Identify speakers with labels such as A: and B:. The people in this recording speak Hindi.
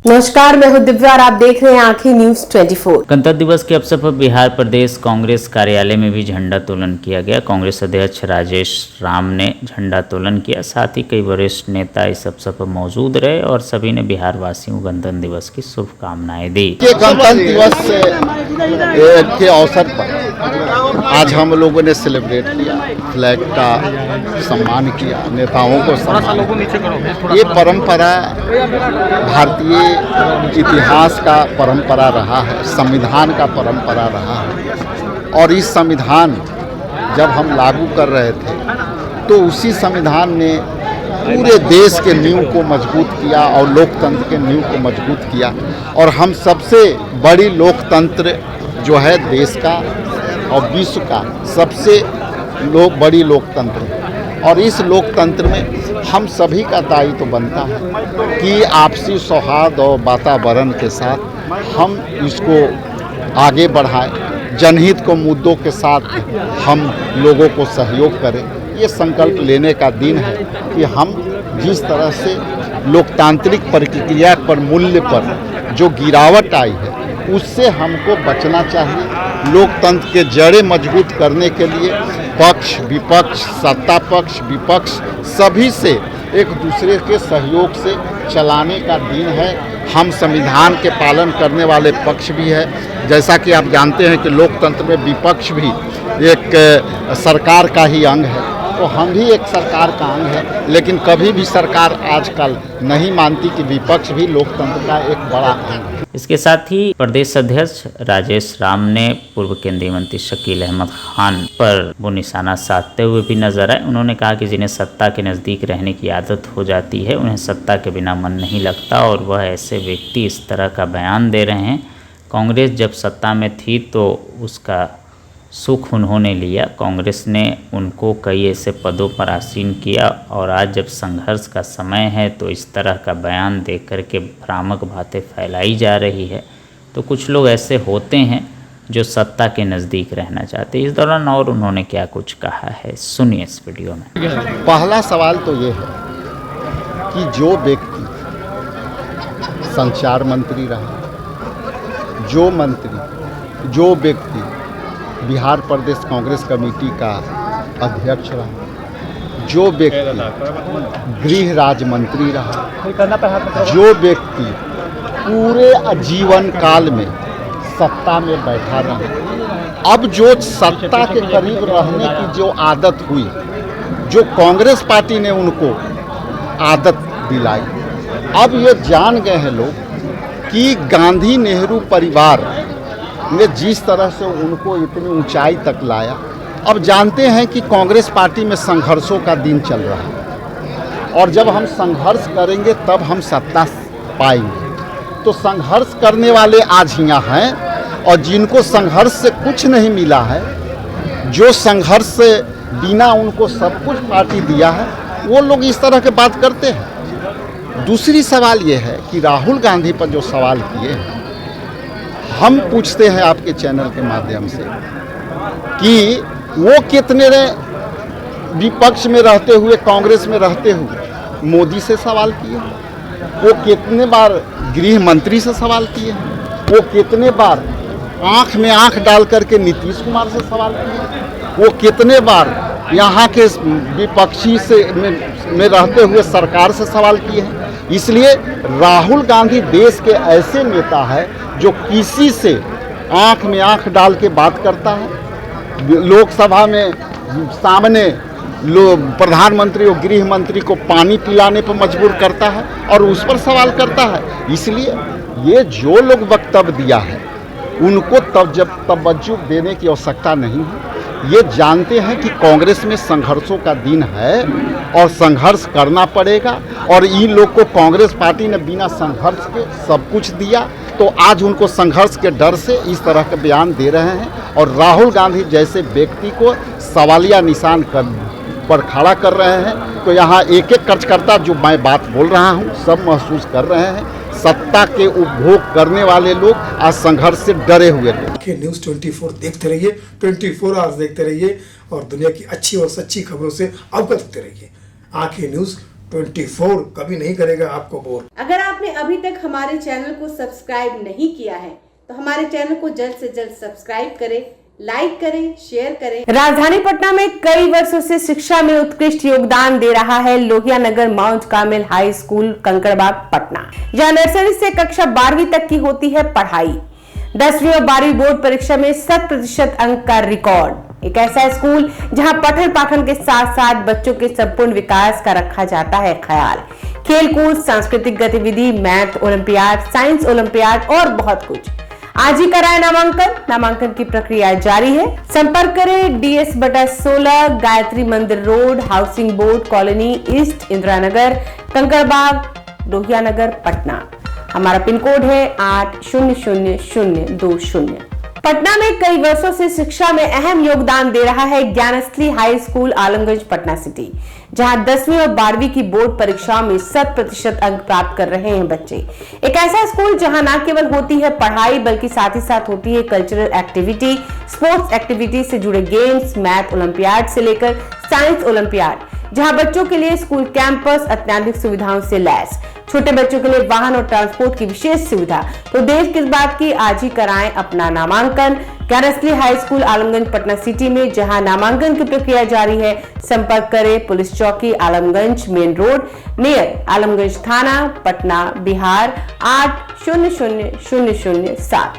A: नमस्कार, मैं हूं दिव्या और आप देख रहे हैं आंखें न्यूज 24।
B: गणतंत्र दिवस के अवसर पर बिहार प्रदेश कांग्रेस कार्यालय में भी झंडोत्तोलन किया गया। कांग्रेस अध्यक्ष राजेश राम ने झंडोत्तोलन किया। साथ ही कई वरिष्ठ नेता इस अवसर पर मौजूद रहे और सभी ने बिहार वासियों को गणतंत्र दिवस की शुभकामनाएं दी।
C: गणतंत्र दिवस के अवसर पर आज हम लोगों ने सेलिब्रेट किया, फ्लैग का सम्मान किया, नेताओं को सम्मान किया। ये परंपरा भारतीय इतिहास का परंपरा रहा है, संविधान का परंपरा रहा है। और इस संविधान जब हम लागू कर रहे थे तो उसी संविधान ने पूरे देश के नींव को मजबूत किया और लोकतंत्र के नींव को मजबूत किया। और हम सबसे बड़ी लोकतंत्र जो है देश का और विश्व का सबसे बड़ी लोकतंत्र है। और इस लोकतंत्र में हम सभी का दायित्व बनता है कि आपसी सौहार्द और वातावरण के साथ हम इसको आगे बढ़ाएं, जनहित को मुद्दों के साथ हम लोगों को सहयोग करें। ये संकल्प लेने का दिन है कि हम जिस तरह से लोकतांत्रिक प्रक्रिया पर मूल्य पर जो गिरावट आई है उससे हमको बचना चाहिए। लोकतंत्र के जड़ें मजबूत करने के लिए पक्ष विपक्ष, सत्ता पक्ष विपक्ष सभी से एक दूसरे के सहयोग से चलाने का दिन है। हम संविधान के पालन करने वाले पक्ष भी है। जैसा कि आप जानते हैं कि लोकतंत्र में विपक्ष भी एक सरकार का ही अंग है, तो हम भी एक सरकार का अंग है। लेकिन कभी भी सरकार आजकल नहीं मानती कि विपक्ष भी लोकतंत्र का एक बड़ा अंग है।
B: इसके साथ ही प्रदेश अध्यक्ष राजेश राम ने पूर्व केंद्रीय मंत्री शकील अहमद खान पर वो निशाना साधते हुए भी नजर आए। उन्होंने कहा कि जिन्हें सत्ता के नज़दीक रहने की आदत हो जाती है उन्हें सत्ता के बिना मन नहीं लगता और वह ऐसे व्यक्ति इस तरह का बयान दे रहे हैं। कांग्रेस जब सत्ता में थी तो उसका सुख उन्होंने लिया, कांग्रेस ने उनको कई ऐसे पदों पर आसीन किया और आज जब संघर्ष का समय है तो इस तरह का बयान दे कर के भ्रामक बातें फैलाई जा रही है। तो कुछ लोग ऐसे होते हैं जो सत्ता के नज़दीक रहना चाहते हैं। इस दौरान और उन्होंने क्या कुछ कहा है, सुनिए इस वीडियो में।
C: पहला सवाल तो ये है कि जो व्यक्ति संचार मंत्री रहा, जो व्यक्ति बिहार प्रदेश कांग्रेस कमेटी का अध्यक्ष रहा, जो व्यक्ति गृह राज्य मंत्री रहा, जो व्यक्ति पूरे आजीवन काल में सत्ता में बैठा रहा, अब जो सत्ता के करीब रहने की जो आदत हुई, जो कांग्रेस पार्टी ने उनको आदत दिलाई, अब ये जान गए हैं लोग कि गांधी नेहरू परिवार ने जिस तरह से उनको इतनी ऊंचाई तक लाया। अब जानते हैं कि कांग्रेस पार्टी में संघर्षों का दिन चल रहा है और जब हम संघर्ष करेंगे तब हम सत्ता पाएंगे। तो संघर्ष करने वाले आज यहाँ हैं और जिनको संघर्ष से कुछ नहीं मिला है, जो संघर्ष से बिना उनको सब कुछ पार्टी दिया है, वो लोग इस तरह की बात करते हैं। दूसरी सवाल ये है कि राहुल गांधी पर जो सवाल किए हैं, हम पूछते हैं आपके चैनल के माध्यम से कि वो कितने विपक्ष में रहते हुए, कांग्रेस में रहते हुए मोदी से सवाल किए, वो कितने बार गृह मंत्री से सवाल किए, वो कितने बार आंख में आंख डाल करके नीतीश कुमार से सवाल किए, वो कितने बार यहाँ के विपक्षी से में रहते हुए सरकार से सवाल किए हैं। इसलिए राहुल गांधी देश के ऐसे नेता है जो किसी से आंख में आंख डाल के बात करता है। लोकसभा में सामने प्रधानमंत्री और गृह मंत्री को पानी पिलाने पर मजबूर करता है और उस पर सवाल करता है। इसलिए ये जो लोग वक्तव्य दिया है उनको तवज्जो देने की आवश्यकता नहीं है। ये जानते हैं कि कांग्रेस में संघर्षों का दिन है और संघर्ष करना पड़ेगा और इन लोग को कांग्रेस पार्टी ने बिना संघर्ष के सब कुछ दिया, तो आज उनको संघर्ष के डर से इस तरह के बयान दे रहे हैं और राहुल गांधी जैसे व्यक्ति को सवालिया निशान पर खड़ा कर रहे हैं। तो यहाँ एक एक कार्यकर्ता जो मैं बात बोल रहा हूँ सब महसूस कर रहे हैं। सत्ता के उपभोग करने वाले लोग आज संघर्ष से डरे हुए हैं।
D: न्यूज़ 24 देखते रहिए, 24 आवर्स देखते रहिए और दुनिया की अच्छी और सच्ची खबरों से अवगत होते रहिए। आंखें न्यूज़ 24 कभी नहीं करेगा आपको बोर।
A: अगर आपने अभी तक हमारे चैनल को सब्सक्राइब नहीं किया है तो हमारे चैनल को जल्द से जल्द सब्सक्राइब करें, लाइक करें, शेयर करें। राजधानी पटना में कई वर्षों से शिक्षा में उत्कृष्ट योगदान दे रहा है Lohia Nagar Mount Carmel high school Kankarbagh Patna, जहां नर्सरी से कक्षा 12वीं तक की होती है पढ़ाई। 10वीं और 12वीं बोर्ड परीक्षा में 100% अंक का रिकॉर्ड। एक ऐसा स्कूल जहां पठन पाठन के साथ साथ बच्चों के संपूर्ण विकास का रखा जाता है ख्याल। खेलकूद, सांस्कृतिक गतिविधि, मैथ ओलंपियाड, साइंस ओलंपियाड और बहुत कुछ। आज ही कराए नामांकन की प्रक्रिया जारी है। संपर्क करें DS/16 Gayatri Mandir road, housing board colony east, Indira Nagar, Kankarbagh, Lohia Nagar, Patna. हमारा पिन कोड है 800020। पटना में कई वर्षों से शिक्षा में अहम योगदान दे रहा है Gyansthali high school Alamganj Patna city, जहां 10वीं और 12वीं की बोर्ड परीक्षाओं में 100% अंक प्राप्त कर रहे हैं बच्चे। एक ऐसा स्कूल जहां न केवल होती है पढ़ाई बल्कि साथ ही साथ होती है कल्चरल एक्टिविटी, स्पोर्ट्स एक्टिविटी से जुड़े गेम्स, मैथ ओलंपियाड से लेकर साइंस ओलंपियाड, जहां बच्चों के लिए स्कूल कैंपस अत्याधुनिक सुविधाओं से लैस, छोटे बच्चों के लिए वाहन और ट्रांसपोर्ट की विशेष सुविधा। तो देर किस बात की, आज ही कराएं अपना नामांकन Gyansthali high school Alamganj Patna city में, जहां नामांकन की प्रक्रिया जारी है। संपर्क करें पुलिस चौकी Alamganj main road near Alamganj थाना, पटना, बिहार 800007।